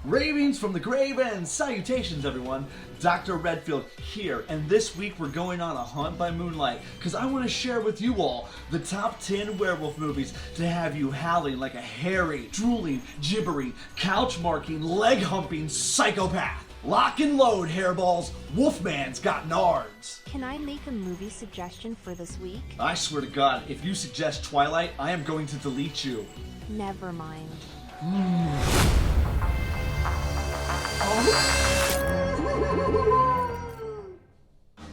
Ravings from the grave and salutations, everyone. Dr. Redfield here, and this week we're going on a hunt by moonlight because I want to share with you all the top 10 werewolf movies to have you howling like a hairy, drooling, gibbering, couch-marking, leg-humping psychopath. Lock and load, hairballs. Wolfman's got nards. Can I make a movie suggestion for this week? I swear to God, if you suggest Twilight, I am going to delete you. Never mind.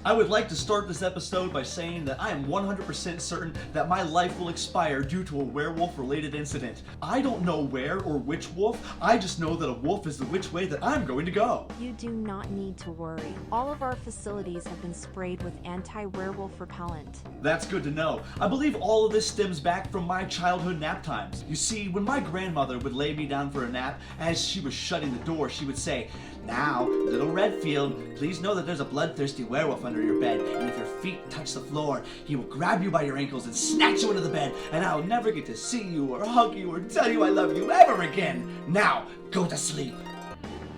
I would like to start this episode by saying that I am 100% certain that my life will expire due to a werewolf-related incident. I don't know where or which wolf, I just know that a wolf is the which way that I'm going to go. You do not need to worry. All of our facilities have been sprayed with anti-werewolf repellent. That's good to know. I believe all of this stems back from my childhood nap times. You see, when my grandmother would lay me down for a nap, as she was shutting the door, she would say, "Now, little Redfield, please know that there's a bloodthirsty werewolf under your bed, and if your feet touch the floor, he will grab you by your ankles and snatch you into the bed, and I'll never get to see you or hug you or tell you I love you ever again. Now, go to sleep."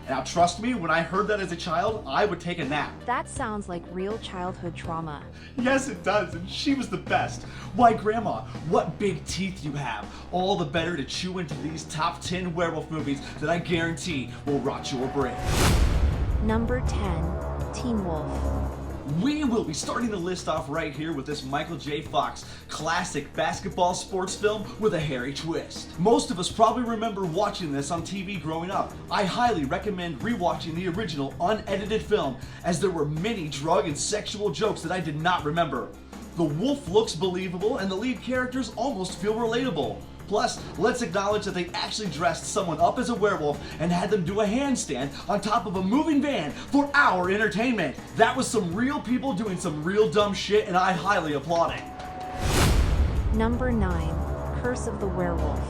Now, trust me, when I heard that as a child, I would take a nap. That sounds like real childhood trauma. Yes, it does, and she was the best. Why, Grandma, what big teeth you have. All the better to chew into these top 10 werewolf movies that I guarantee will rot your brain. Number 10, Teenwolf. We will be starting the list off right here with this Michael J. Fox classic basketball sports film with a hairy twist. Most of us probably remember watching this on TV growing up. I highly recommend rewatching the original unedited film, as there were many drug and sexual jokes that I did not remember. The wolf looks believable and the lead characters almost feel relatable. Plus, let's acknowledge that they actually dressed someone up as a werewolf and had them do a handstand on top of a moving van for our entertainment. That was some real people doing some real dumb shit, and I highly applaud it. Number 9, Curse of the Werewolf.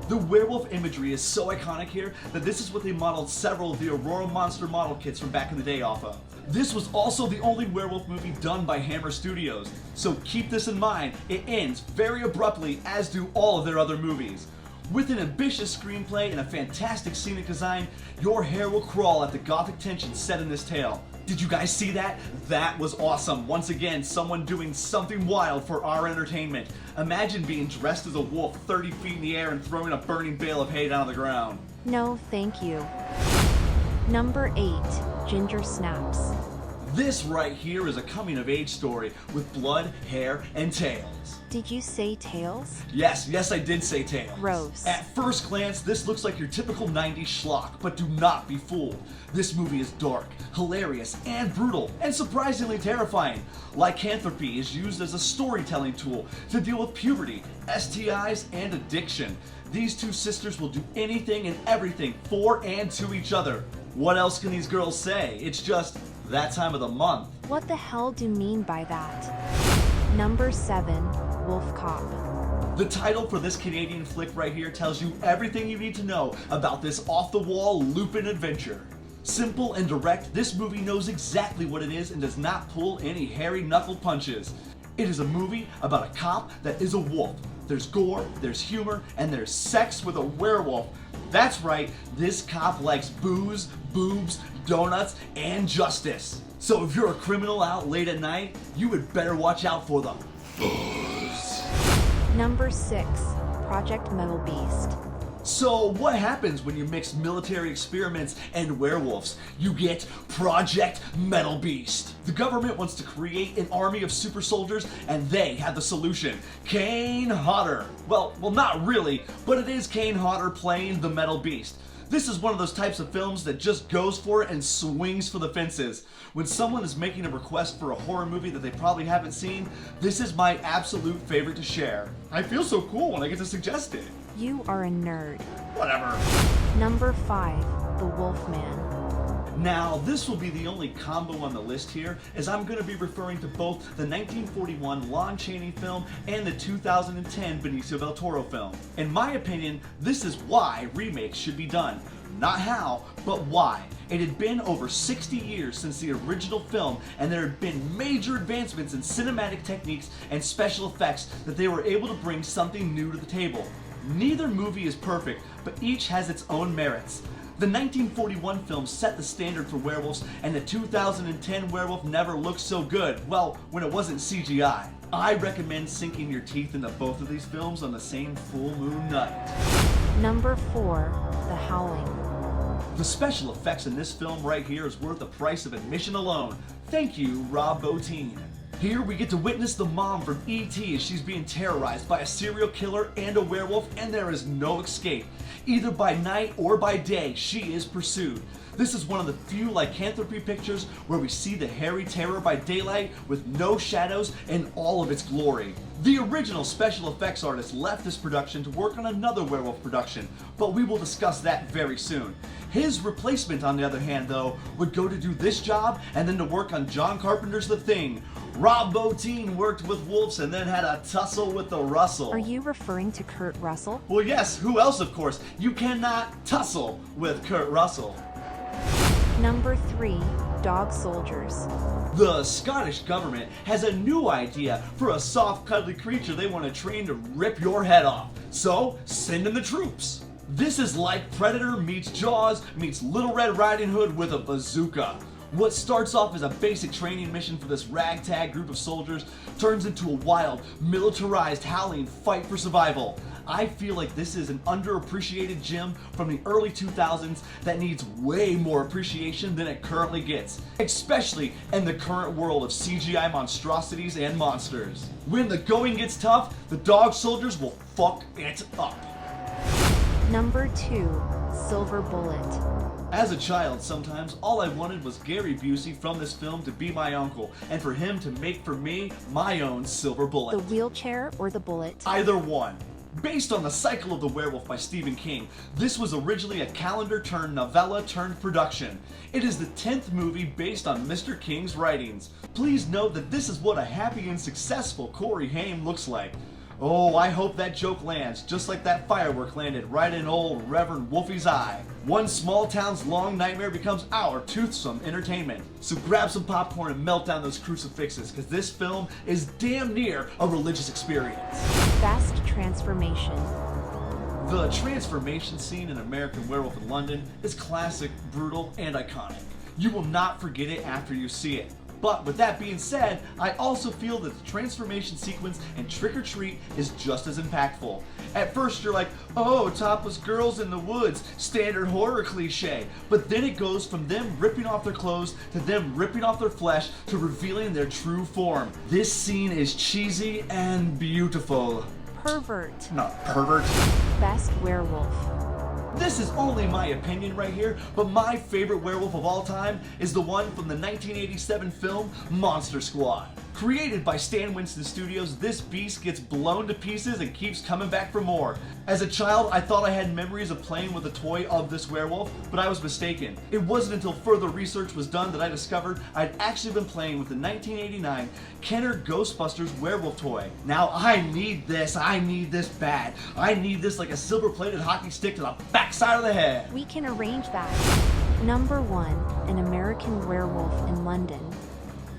The werewolf imagery is so iconic here that this is what they modeled several of the Aurora Monster model kits from back in the day off of. This was also the only werewolf movie done by Hammer Studios, so keep this in mind. It ends very abruptly, as do all of their other movies. With an ambitious screenplay and a fantastic scenic design, your hair will crawl at the gothic tension set in this tale. Did you guys see that? That was awesome. Once again, someone doing something wild for our entertainment. Imagine being dressed as a wolf 30 feet in the air and throwing a burning bale of hay down on the ground. No, thank you. Number 8, Ginger Snaps. This right here is a coming-of-age story with blood, hair, and tails. Did you say tails? Yes, I did say tails. Gross. At first glance, this looks like your typical 90s schlock, but do not be fooled. This movie is dark, hilarious, and brutal, and surprisingly terrifying. Lycanthropy is used as a storytelling tool to deal with puberty, STIs, and addiction. These two sisters will do anything and everything for and to each other. What else can these girls say? It's just that time of the month. What the hell do you mean by that? Number 7, WolfCop. The title for this Canadian flick right here tells you everything you need to know about this off-the-wall Lupin adventure. Simple and direct, this movie knows exactly what it is and does not pull any hairy knuckle punches. It is a movie about a cop that is a wolf. There's gore, there's humor, and there's sex with a werewolf. That's right, this cop likes booze, boobs, donuts, and justice. So if you're a criminal out late at night, you would better watch out for them. Number 6, Project Metalbeast. So what happens when you mix military experiments and werewolves? You get Project Metalbeast. The government wants to create an army of super soldiers, and they have the solution. Kane Hodder. Well, not really, but it is Kane Hodder playing the Metal Beast. This is one of those types of films that just goes for it and swings for the fences. When someone is making a request for a horror movie that they probably haven't seen, this is my absolute favorite to share. I feel so cool when I get to suggest it. You are a nerd. Whatever. Number 5, The Wolfman. Now, this will be the only combo on the list here, as I'm going to be referring to both the 1941 Lon Chaney film and the 2010 Benicio del Toro film. In my opinion, this is why remakes should be done. Not how, but why. It had been over 60 years since the original film, and there had been major advancements in cinematic techniques and special effects that they were able to bring something new to the table. Neither movie is perfect, but each has its own merits. The 1941 film set the standard for werewolves, and the 2010 werewolf never looked so good, well, when it wasn't CGI. I recommend sinking your teeth into both of these films on the same full moon night. Number 4, The Howling. The special effects in this film right here is worth the price of admission alone. Thank you, Rob Bottin. Here we get to witness the mom from E.T. as she's being terrorized by a serial killer and a werewolf, and there is no escape. Either by night or by day, she is pursued. This is one of the few lycanthropy pictures where we see the hairy terror by daylight with no shadows in all of its glory. The original special effects artist left this production to work on another werewolf production, but we will discuss that very soon. His replacement, on the other hand, though, would go to do this job and then to work on John Carpenter's The Thing. Rob Bottin worked with wolves and then had a tussle with the Russell. Are you referring to Kurt Russell? Well, yes, who else, of course? You cannot tussle with Kurt Russell. Number 3, Dog Soldiers. The Scottish government has a new idea for a soft, cuddly creature they want to train to rip your head off. So, send in the troops. This is like Predator meets Jaws meets Little Red Riding Hood with a bazooka. What starts off as a basic training mission for this ragtag group of soldiers turns into a wild, militarized, howling fight for survival. I feel like this is an underappreciated gem from the early 2000s that needs way more appreciation than it currently gets, especially in the current world of CGI monstrosities and monsters. When the going gets tough, the Dog Soldiers will fuck it up. Number 2, Silver Bullet. As a child, sometimes all I wanted was Gary Busey from this film to be my uncle, and for him to make for me my own silver bullet. The wheelchair or the bullet? Either one. Based on The Cycle of the Werewolf by Stephen King, this was originally a calendar-turned-novella-turned-production. It is the 10th movie based on Mr. King's writings. Please note that this is what a happy and successful Corey Haim looks like. Oh, I hope that joke lands, just like that firework landed right in old Reverend Wolfie's eye. One small town's long nightmare becomes our toothsome entertainment. So grab some popcorn and melt down those crucifixes, because this film is damn near a religious experience. Fast transformation. The transformation scene in American Werewolf in London is classic, brutal, and iconic. You will not forget it after you see it. But with that being said, I also feel that the transformation sequence in Trick or Treat is just as impactful. At first you're like, oh, topless girls in the woods, standard horror cliche. But then it goes from them ripping off their clothes to them ripping off their flesh to revealing their true form. This scene is cheesy and beautiful. Pervert. Not pervert. Best werewolf. This is only my opinion right here, but my favorite werewolf of all time is the one from the 1987 film Monster Squad. Created by Stan Winston Studios, this beast gets blown to pieces and keeps coming back for more. As a child, I thought I had memories of playing with a toy of this werewolf, but I was mistaken. It wasn't until further research was done that I discovered I'd actually been playing with the 1989 Kenner Ghostbusters werewolf toy. Now I need this bad. I need this like a silver-plated hockey stick to the backside of the head. We can arrange that. Number 1, An American Werewolf in London.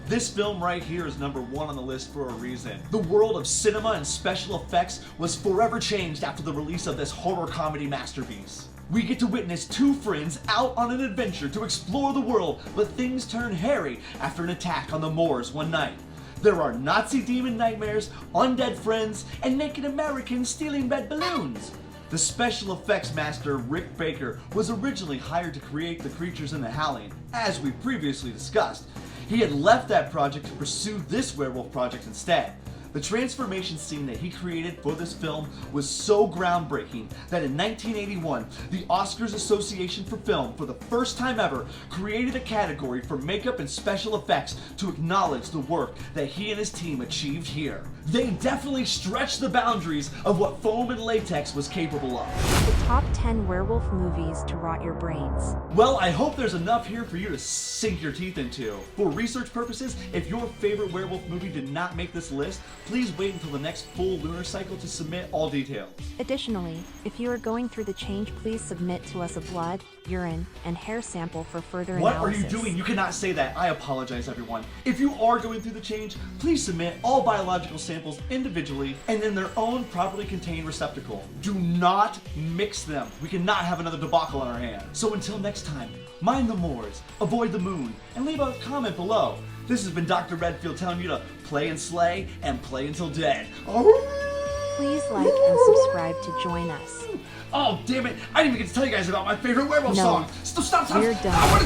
This film right here is number 1 on the list for a reason. The world of cinema and special effects was forever changed after the release of this horror comedy masterpiece. We get to witness 2 friends out on an adventure to explore the world, but things turn hairy after an attack on the moors one night. There are Nazi demon nightmares, undead friends, and naked Americans stealing red balloons. The special effects master Rick Baker was originally hired to create the creatures in the Howling, as we previously discussed. He had left that project to pursue this werewolf project instead. The transformation scene that he created for this film was so groundbreaking that in 1981, the Oscars Association for Film, for the first time ever, created a category for makeup and special effects to acknowledge the work that he and his team achieved here. They definitely stretched the boundaries of what foam and latex was capable of. The top 10 werewolf movies to rot your brains. Well, I hope there's enough here for you to sink your teeth into. For research purposes, if your favorite werewolf movie did not make this list, please wait until the next full lunar cycle to submit all details. Additionally, if you are going through the change, please submit to us a blood, urine, and hair sample for further What analysis. are you doing? You cannot say that. I apologize, everyone. If you are going through the change, please submit all biological samples individually and in their own properly contained receptacle. Do not mix them. We cannot have another debacle on our hands. So until next time, mind the moors, avoid the moon, and leave a comment below. This has been Dr. Redfield telling you to play and slay and play until dead. Please like and subscribe to join us. Oh, damn it. I didn't even get to tell you guys about my favorite werewolf No. song. Stop. We're done.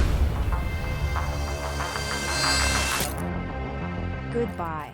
Goodbye.